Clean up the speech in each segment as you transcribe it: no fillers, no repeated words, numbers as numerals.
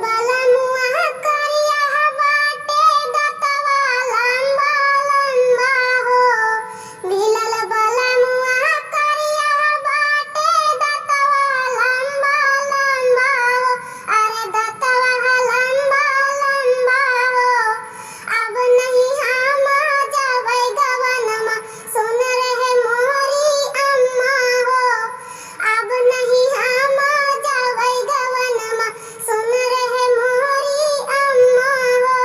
बला मुआ करिया बाटे दतवा लंबा लंबा हो। मिलल बला मुआ करिया बाटे दतवा लंबा लंबा हो। अरे दतवा लंबा लंबा हो। अब नहीं हम जाबै गवनमा सुन रहे मोरी अम्मा हो। अब नहीं हम जाबै गवनमा सुन रहे मोरी अम्मा हो।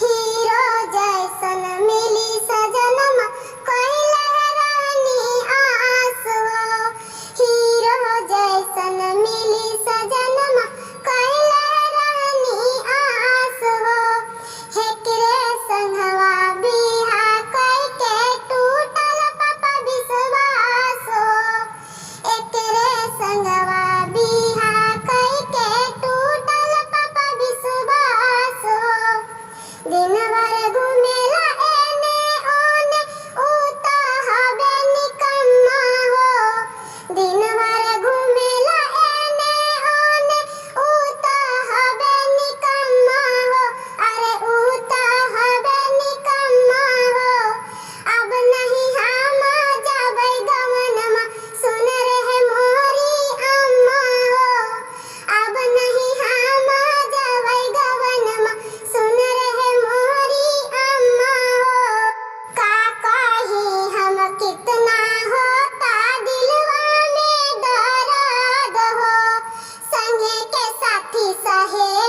हीरो जैसन मिली सजनमा कोइले रानी आस हो। हीरो जैसन मिली सजनमा कोइले रानी आस हो। हेकरे संगवा बिहा कइके टूटल पापा विश्वास हो। एकरे संगवा बिहा कइके टूटल पापा विश्वास हो। दिन भर घुमेला एने ओने ऊ त हबे निकम्मा हो। दिन भर घुमेला एने ओने ऊ त हबे निकम्मा हो। अरे ऊ त हबे निकम्मा हो। अब नहीं हम जाबै गवनमा सुन रहे मोरी अम्मा हो। अब नहीं हम जाबै गवनमा सुन रहे मोरी अम्मा हो। का कही हम कितना होता दिलवा में दर्द हो। संगे के साथी सहे